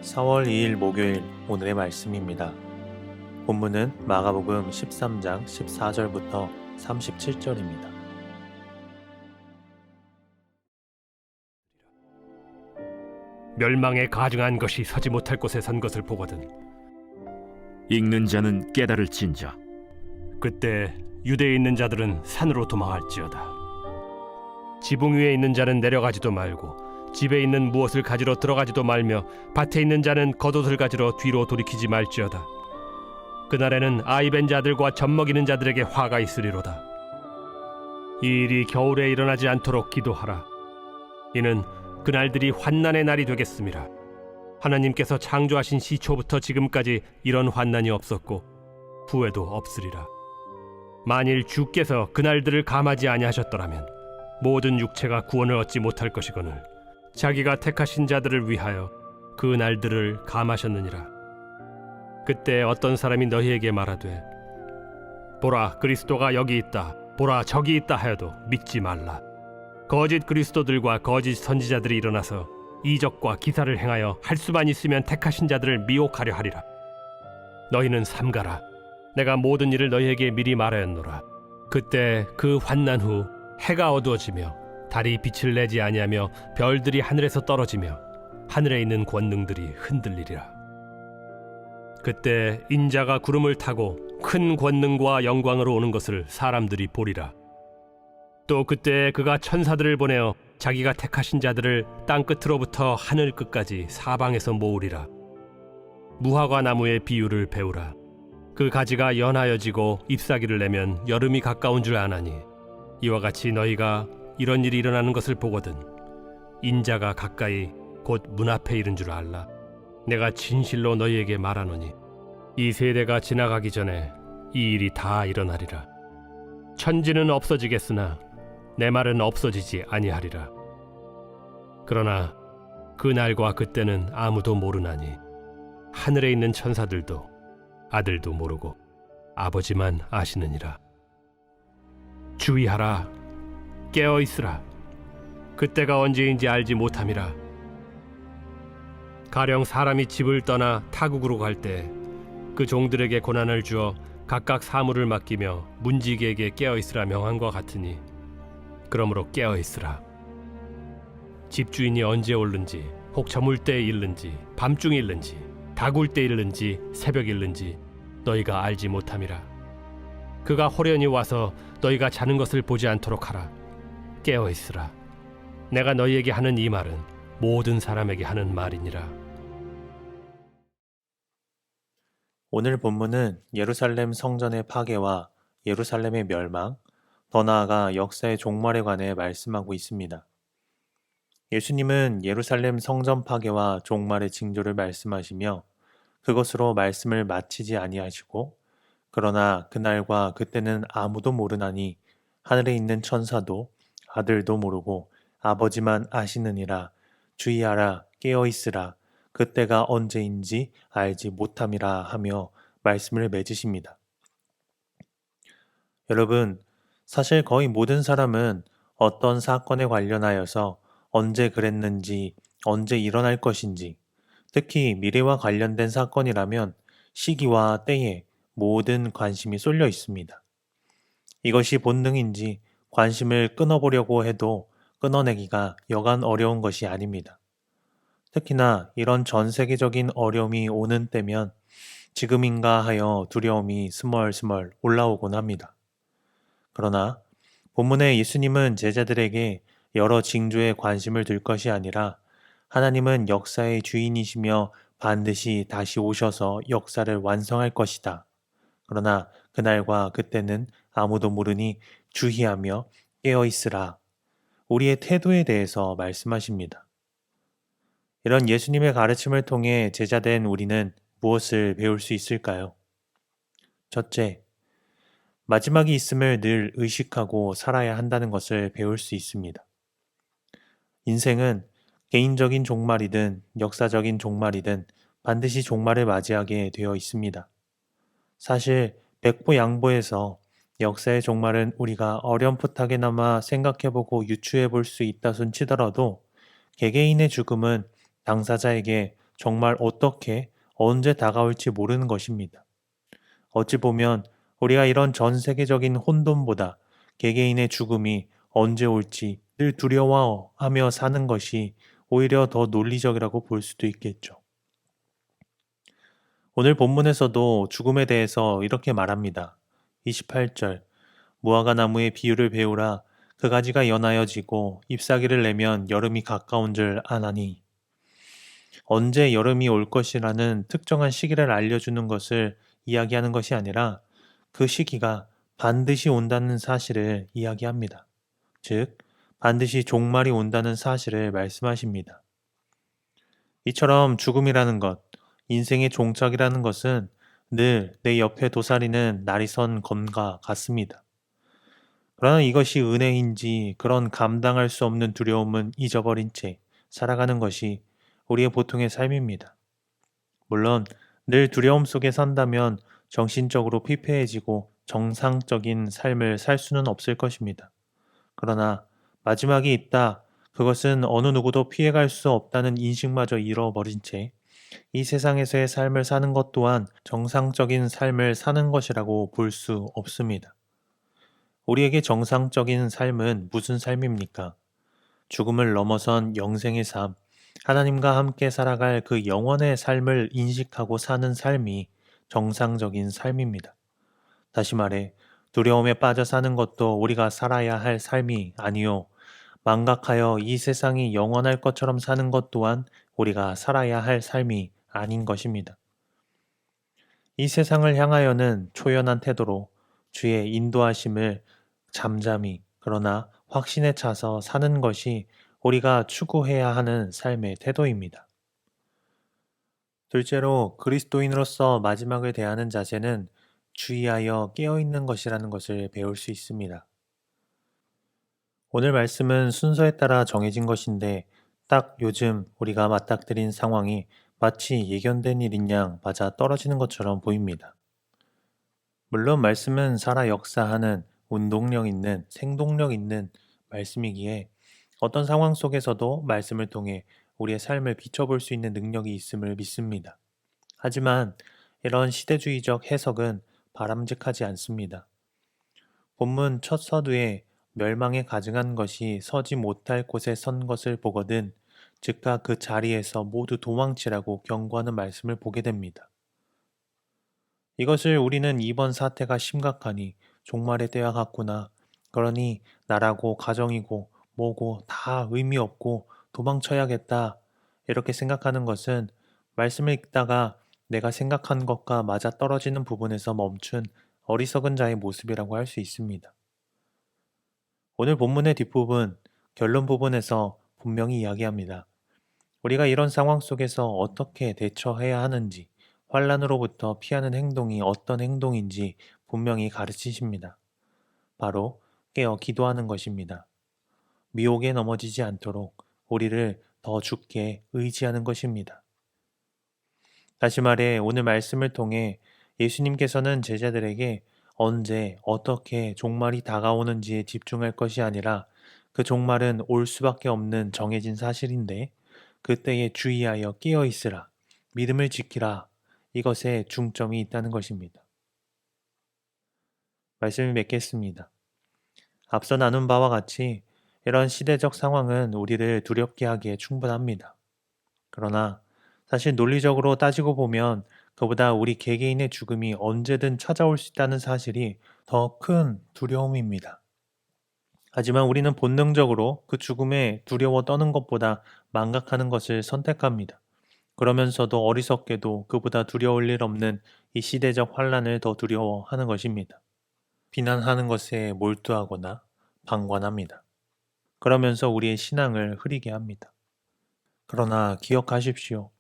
4월 2일 목요일 오늘의 말씀입니다. 본문은 마가복음 13장 14절부터 37절입니다. 멸망에 가증한 것이 서지 못할 곳에 선 것을 보거든 읽는 자는 깨달을진저. 그때 유대에 있는 자들은 산으로 도망할지어다. 지붕 위에 있는 자는 내려가지도 말고 집에 있는 무엇을 가지러 들어가지도 말며 밭에 있는 자는 겉옷을 가지러 뒤로 돌이키지 말지어다. 그날에는 아이 벤 자들과 젖 먹이는 자들에게 화가 있으리로다. 이 일이 겨울에 일어나지 않도록 기도하라. 이는 그날들이 환난의 날이 되겠음이라. 하나님께서 창조하신 시초부터 지금까지 이런 환난이 없었고 후에도 없으리라. 만일 주께서 그날들을 감하지 아니하셨더라면 모든 육체가 구원을 얻지 못할 것이거늘 자기가 택하신 자들을 위하여 그 날들을 감하셨느니라. 그때 어떤 사람이 너희에게 말하되 보라 그리스도가 여기 있다, 보라 저기 있다 하여도 믿지 말라. 거짓 그리스도들과 거짓 선지자들이 일어나서 이적과 기사를 행하여 할 수만 있으면 택하신 자들을 미혹하려 하리라. 너희는 삼가라. 내가 모든 일을 너희에게 미리 말하였노라. 그때 그 환난 후 해가 어두워지며 달이 빛을 내지 아니하며 별들이 하늘에서 떨어지며 하늘에 있는 권능들이 흔들리리라. 그때 인자가 구름을 타고 큰 권능과 영광으로 오는 것을 사람들이 보리라. 또 그때 그가 천사들을 보내어 자기가 택하신 자들을 땅 끝으로부터 하늘 끝까지 사방에서 모으리라. 무화과 나무의 비유를 배우라. 그 가지가 연하여지고 잎사귀를 내면 여름이 가까운 줄 아나니 이와 같이 너희가 이런 일이 일어나는 것을 보거든 인자가 가까이 곧 문 앞에 이른 줄 알라. 내가 진실로 너희에게 말하노니 이 세대가 지나가기 전에 이 일이 다 일어나리라. 천지는 없어지겠으나 내 말은 없어지지 아니하리라. 그러나 그 날과 그때는 아무도 모르나니 하늘에 있는 천사들도 아들도 모르고 아버지만 아시느니라. 주의하라. 깨어 있으라. 그때가 언제인지 알지 못함이라. 가령 사람이 집을 떠나 타국으로 갈 때 그 종들에게 고난을 주어 각각 사물을 맡기며 문지기에게 깨어 있으라 명한과 같으니 그러므로 깨어 있으라. 집주인이 언제 올는지 혹 저물 때에 일는지 밤중에 일는지 다굴 때 일는지 새벽 일는지 너희가 알지 못함이라. 그가 호련히 와서 너희가 자는 것을 보지 않도록 하라. 깨어 있으라. 내가 너희에게 하는 이 말은 모든 사람에게 하는 말이니라. 오늘 본문은 예루살렘 성전의 파괴와 예루살렘의 멸망, 더 나아가 역사의 종말에 관해 말씀하고 있습니다. 예수님은 예루살렘 성전 파괴와 종말의 징조를 말씀하시며 그것으로 말씀을 마치지 아니하시고 그러나 그날과 그때는 아무도 모르나니 하늘에 있는 천사도 아들도 모르고 아버지만 아시느니라. 주의하라. 깨어 있으라. 그때가 언제인지 알지 못함이라 하며 말씀을 맺으십니다. 여러분, 사실 거의 모든 사람은 어떤 사건에 관련하여서 언제 그랬는지, 언제 일어날 것인지, 특히 미래와 관련된 사건이라면 시기와 때에 모든 관심이 쏠려 있습니다. 이것이 본능인지 관심을 끊어보려고 해도 끊어내기가 여간 어려운 것이 아닙니다. 특히나 이런 전 세계적인 어려움이 오는 때면 지금인가 하여 두려움이 스멀스멀 올라오곤 합니다. 그러나 본문의 예수님은 제자들에게 여러 징조에 관심을 둘 것이 아니라 하나님은 역사의 주인이시며 반드시 다시 오셔서 역사를 완성할 것이다. 그러나 그날과 그때는 아무도 모르니 주의하며 깨어 있으라. 우리의 태도에 대해서 말씀하십니다. 이런 예수님의 가르침을 통해 제자된 우리는 무엇을 배울 수 있을까요? 첫째, 마지막이 있음을 늘 의식하고 살아야 한다는 것을 배울 수 있습니다. 인생은 개인적인 종말이든 역사적인 종말이든 반드시 종말을 맞이하게 되어 있습니다. 사실 백보양보해서 역사의 종말은 우리가 어렴풋하게나마 생각해보고 유추해볼 수 있다 손 치더라도 개개인의 죽음은 당사자에게 정말 어떻게 언제 다가올지 모르는 것입니다. 어찌 보면 우리가 이런 전 세계적인 혼돈보다 개개인의 죽음이 언제 올지 늘 두려워하며 사는 것이 오히려 더 논리적이라고 볼 수도 있겠죠. 오늘 본문에서도 죽음에 대해서 이렇게 말합니다. 28절 무화과 나무의 비유를 배우라. 그 가지가 연하여지고 잎사귀를 내면 여름이 가까운 줄 아나니. 언제 여름이 올 것이라는 특정한 시기를 알려주는 것을 이야기하는 것이 아니라 그 시기가 반드시 온다는 사실을 이야기합니다. 즉, 반드시 종말이 온다는 사실을 말씀하십니다. 이처럼 죽음이라는 것, 인생의 종착이라는 것은 늘 내 옆에 도사리는 날이 선 검과 같습니다. 그러나 이것이 은혜인지 그런 감당할 수 없는 두려움은 잊어버린 채 살아가는 것이 우리의 보통의 삶입니다. 물론 늘 두려움 속에 산다면 정신적으로 피폐해지고 정상적인 삶을 살 수는 없을 것입니다. 그러나 마지막이 있다. 그것은 어느 누구도 피해갈 수 없다는 인식마저 잃어버린 채 이 세상에서의 삶을 사는 것 또한 정상적인 삶을 사는 것이라고 볼 수 없습니다. 우리에게 정상적인 삶은 무슨 삶입니까? 죽음을 넘어선 영생의 삶, 하나님과 함께 살아갈 그 영원의 삶을 인식하고 사는 삶이 정상적인 삶입니다. 다시 말해, 두려움에 빠져 사는 것도 우리가 살아야 할 삶이 아니요. 망각하여 이 세상이 영원할 것처럼 사는 것 또한 우리가 살아야 할 삶이 아닌 것입니다. 이 세상을 향하여는 초연한 태도로 주의 인도하심을 잠잠히 그러나 확신에 차서 사는 것이 우리가 추구해야 하는 삶의 태도입니다. 둘째로 그리스도인으로서 마지막을 대하는 자세는 주의하여 깨어있는 것이라는 것을 배울 수 있습니다. 오늘 말씀은 순서에 따라 정해진 것인데 딱 요즘 우리가 맞닥뜨린 상황이 마치 예견된 일인 양 맞아 떨어지는 것처럼 보입니다. 물론 말씀은 살아 역사하는 운동력 있는 생동력 있는 말씀이기에 어떤 상황 속에서도 말씀을 통해 우리의 삶을 비춰볼 수 있는 능력이 있음을 믿습니다. 하지만 이런 시대주의적 해석은 바람직하지 않습니다. 본문 첫 서두에 멸망에 가증한 것이 서지 못할 곳에 선 것을 보거든 즉각 그 자리에서 모두 도망치라고 경고하는 말씀을 보게 됩니다. 이것을 우리는 이번 사태가 심각하니 종말의 때와 같구나. 그러니 나라고 가정이고 뭐고 다 의미 없고 도망쳐야겠다. 이렇게 생각하는 것은 말씀을 읽다가 내가 생각한 것과 맞아 떨어지는 부분에서 멈춘 어리석은 자의 모습이라고 할 수 있습니다. 오늘 본문의 뒷부분, 결론 부분에서 분명히 이야기합니다. 우리가 이런 상황 속에서 어떻게 대처해야 하는지, 환란으로부터 피하는 행동이 어떤 행동인지 분명히 가르치십니다. 바로 깨어 기도하는 것입니다. 미혹에 넘어지지 않도록 우리를 더 죽게 의지하는 것입니다. 다시 말해 오늘 말씀을 통해 예수님께서는 제자들에게 언제 어떻게 종말이 다가오는지에 집중할 것이 아니라 그 종말은 올 수밖에 없는 정해진 사실인데 그때에 주의하여 깨어 있으라, 믿음을 지키라, 이것에 중점이 있다는 것입니다. 말씀을 맺겠습니다. 앞서 나눈 바와 같이 이런 시대적 상황은 우리를 두렵게 하기에 충분합니다. 그러나 사실 논리적으로 따지고 보면 그보다 우리 개개인의 죽음이 언제든 찾아올 수 있다는 사실이 더 큰 두려움입니다. 하지만 우리는 본능적으로 그 죽음에 두려워 떠는 것보다 망각하는 것을 선택합니다. 그러면서도 어리석게도 그보다 두려울 일 없는 이 시대적 환란을 더 두려워하는 것입니다. 비난하는 것에 몰두하거나 방관합니다. 그러면서 우리의 신앙을 흐리게 합니다. 그러나 기억하십시오.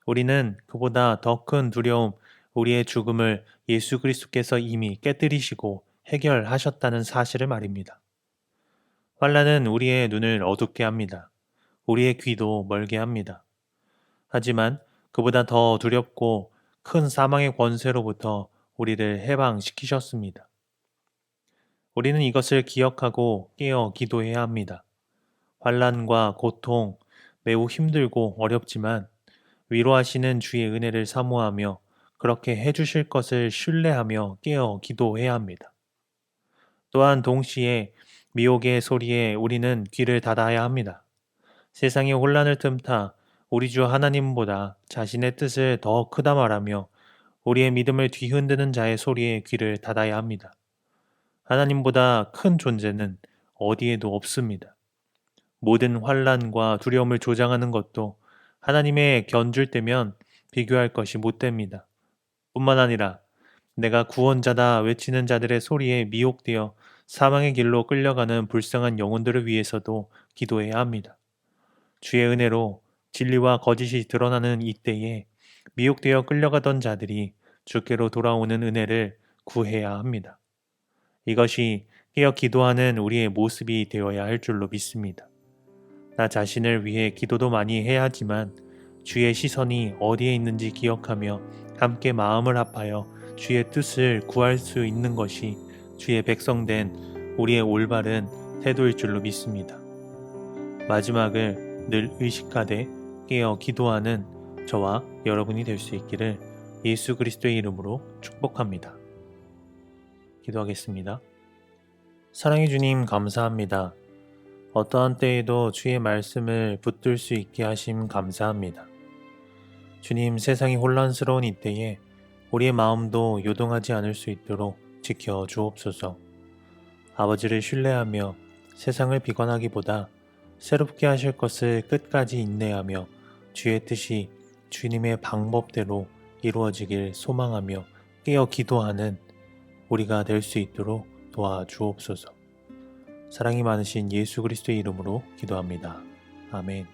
우리는 그보다 더 큰 두려움, 우리의 죽음을 예수 그리스도께서 이미 깨뜨리시고 해결하셨다는 사실을 말입니다. 환란은 우리의 눈을 어둡게 합니다. 우리의 귀도 멀게 합니다. 하지만 그보다 더 두렵고 큰 사망의 권세로부터 우리를 해방시키셨습니다. 우리는 이것을 기억하고 깨어 기도해야 합니다. 환란과 고통, 매우 힘들고 어렵지만 위로하시는 주의 은혜를 사모하며 그렇게 해주실 것을 신뢰하며 깨어 기도해야 합니다. 또한 동시에 미혹의 소리에 우리는 귀를 닫아야 합니다. 세상의 혼란을 틈타 우리 주 하나님보다 자신의 뜻을 더 크다 말하며 우리의 믿음을 뒤흔드는 자의 소리에 귀를 닫아야 합니다. 하나님보다 큰 존재는 어디에도 없습니다. 모든 환란과 두려움을 조장하는 것도 하나님의 견줄 때면 비교할 것이 못 됩니다. 뿐만 아니라 내가 구원자다 외치는 자들의 소리에 미혹되어 사망의 길로 끌려가는 불쌍한 영혼들을 위해서도 기도해야 합니다. 주의 은혜로 진리와 거짓이 드러나는 이때에 미혹되어 끌려가던 자들이 주께로 돌아오는 은혜를 구해야 합니다. 이것이 깨어 기도하는 우리의 모습이 되어야 할 줄로 믿습니다. 나 자신을 위해 기도도 많이 해야 하지만 주의 시선이 어디에 있는지 기억하며 함께 마음을 합하여 주의 뜻을 구할 수 있는 것이 주의 백성된 우리의 올바른 태도일 줄로 믿습니다. 마지막을 늘 의식하되 깨어 기도하는 저와 여러분이 될 수 있기를 예수 그리스도의 이름으로 축복합니다. 기도하겠습니다. 사랑해 주님 감사합니다. 어떠한 때에도 주의 말씀을 붙들 수 있게 하심 감사합니다. 주님, 세상이 혼란스러운 이때에 우리의 마음도 요동하지 않을 수 있도록 지켜 주옵소서. 아버지를 신뢰하며 세상을 비관하기보다 새롭게 하실 것을 끝까지 인내하며 주의 뜻이 주님의 방법대로 이루어지길 소망하며 깨어 기도하는 우리가 될 수 있도록 도와주옵소서. 사랑이 많으신 예수 그리스도의 이름으로 기도합니다. 아멘.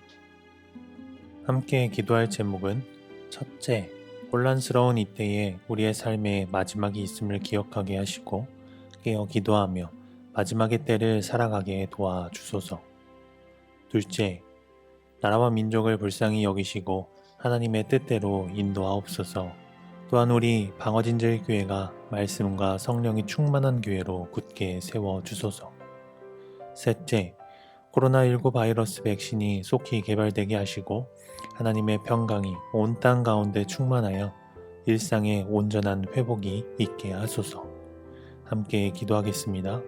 함께 기도할 제목은 첫째, 혼란스러운 이때에 우리의 삶에 마지막이 있음을 기억하게 하시고 깨어 기도하며 마지막의 때를 살아가게 도와주소서. 둘째, 나라와 민족을 불쌍히 여기시고 하나님의 뜻대로 인도하옵소서. 또한 우리 방어진제일교회가 말씀과 성령이 충만한 교회로 굳게 세워주소서. 셋째, 코로나19 바이러스 백신이 속히 개발되게 하시고 하나님의 평강이 온 땅 가운데 충만하여 일상의 온전한 회복이 있게 하소서. 함께 기도하겠습니다.